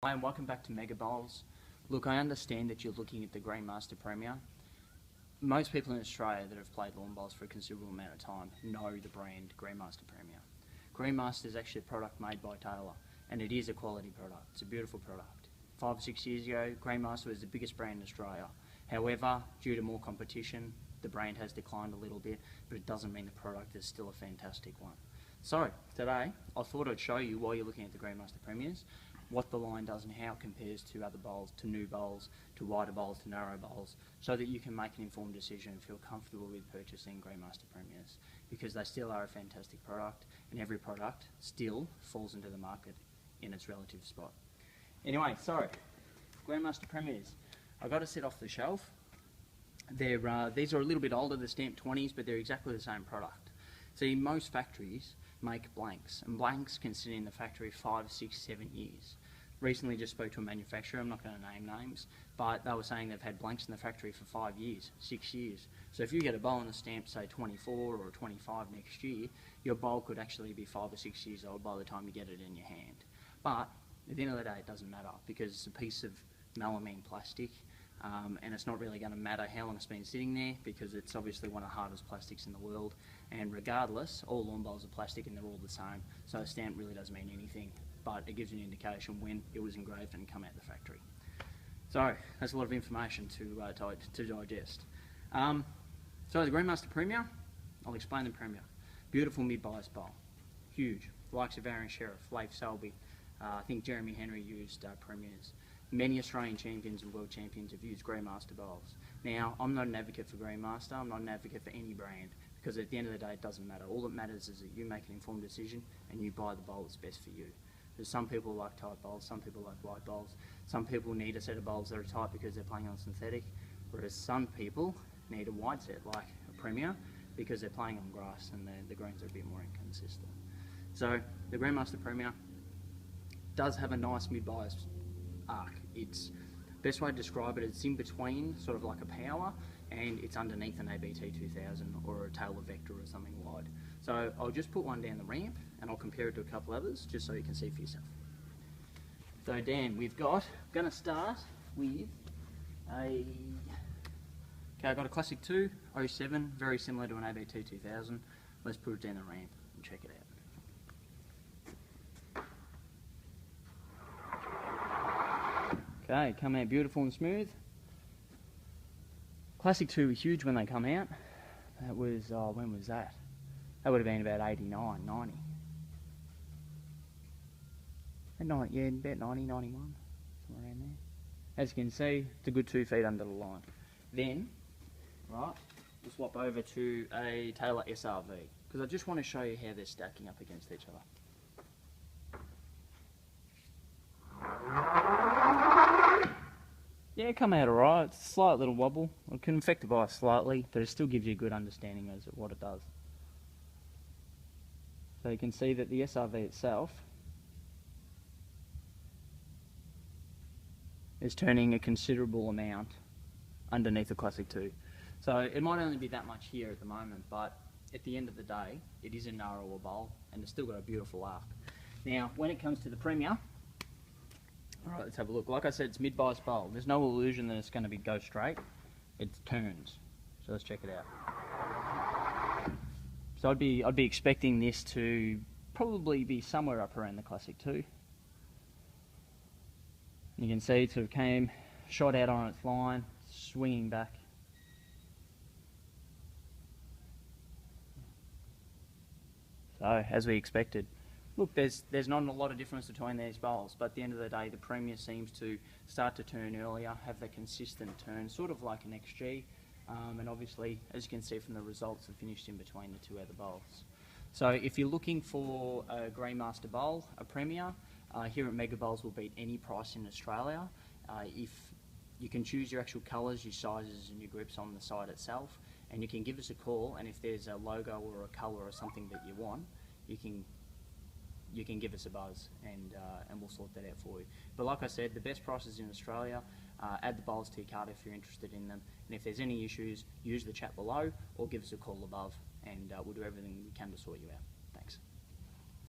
Hi and welcome back to Mega Bowls. Look, I understand that you're looking at the Greenmaster Premier. Most people in Australia that have played lawn bowls for a considerable amount of time know the brand Greenmaster Premier. Greenmaster is actually a product made by Taylor, and it is a quality product. It's a beautiful product. 5 or 6 years ago, Greenmaster was the biggest brand in Australia. However, due to more competition, the brand has declined a little bit, but it doesn't mean the product is still a fantastic one. So, today, I thought I'd show you, while you're looking at the Greenmaster Premiers, what the line does and how it compares to other bowls, to new bowls, to wider bowls, to narrow bowls, so that you can make an informed decision and feel comfortable with purchasing Greenmaster Premiers, because they still are a fantastic product, and every product still falls into the market in its relative spot. Anyway, so, Greenmaster Premiers. I got a set off the shelf. These are a little bit older, the stamped 20s, but they're exactly the same product. See, most factories make blanks, and blanks can sit in the factory 5, 6, 7 years. Recently just spoke to a manufacturer, I'm not going to name names, but they were saying they've had blanks in the factory for 5 years, 6 years. So if you get a bowl and a stamp, say 24 or 25 next year, your bowl could actually be 5 or 6 years old by the time you get it in your hand. But at the end of the day, it doesn't matter, because it's a piece of melamine plastic, and it's not really going to matter how long it's been sitting there, because it's obviously one of the hardest plastics in the world, and regardless, all lawn bowls are plastic and they're all the same, so a stamp really doesn't mean anything, but it gives you an indication when it was engraved and come out the factory. So that's a lot of information to digest. So the Greenmaster Premier, I'll explain the Premier. Beautiful mid-bias bowl, huge, likes of Aaron Sheriff, Leif Selby, I think Jeremy Henry used Premiers. Many Australian champions and world champions have used Greenmaster bowls. Now, I'm not an advocate for Greenmaster, I'm not an advocate for any brand, because at the end of the day it doesn't matter. All that matters is that you make an informed decision and you buy the bowl that's best for you. There's some people like tight bowls, some people like wide bowls, some people need a set of bowls that are tight because they're playing on synthetic, whereas some people need a wide set like a Premier because they're playing on grass and the greens are a bit more inconsistent. So the Greenmaster Premier does have a nice mid-bias arc. It's best way to describe it, it's in between sort of like a power and it's underneath an ABT 2000 or a Taylor Vector or something wide. So I'll just put one down the ramp and I'll compare it to a couple others just so you can see for yourself. So Dan, I'm going to start with okay, I've got a Classic 2 07, very similar to an ABT 2000. Let's put it down the ramp and check it out. Okay, come out beautiful and smooth. Classic 2 were huge when they come out. That was, when was that? That would have been about 89, 90. Yeah, about 90, 91, somewhere around there. As you can see, it's a good 2 feet under the line. Then, right, we'll swap over to a Taylor SRV, because I just want to show you how they're stacking up against each other. Yeah, come out alright. It's a slight little wobble. It can affect the bias slightly, but it still gives you a good understanding as to what it does. So you can see that the SRV itself is turning a considerable amount underneath the Classic 2. So it might only be that much here at the moment, but at the end of the day, it is a narrower bowl and it's still got a beautiful arc. Now, when it comes to the Premier, alright, let's have a look. Like I said, it's mid-bias bowl. There's no illusion that it's going to go straight. It turns. So let's check it out. So I'd be expecting this to probably be somewhere up around the Classic 2. You can see it sort of came, shot out on its line, swinging back. So, as we expected. Look, there's not a lot of difference between these bowls, but at the end of the day, the Premier seems to start to turn earlier, have that consistent turn, sort of like an XG, and obviously, as you can see from the results, are finished in between the two other bowls. So if you're looking for a Greenmaster bowl, a Premier, here at Mega Bowls will beat any price in Australia. If you can choose your actual colours, your sizes and your grips on the site itself, and you can give us a call, and if there's a logo or a colour or something that you want, you can give us a buzz and we'll sort that out for you. But like I said, the best prices in Australia. Add the bowls to your cart if you're interested in them, and if there's any issues, use the chat below or give us a call above, and we'll do everything we can to sort you out.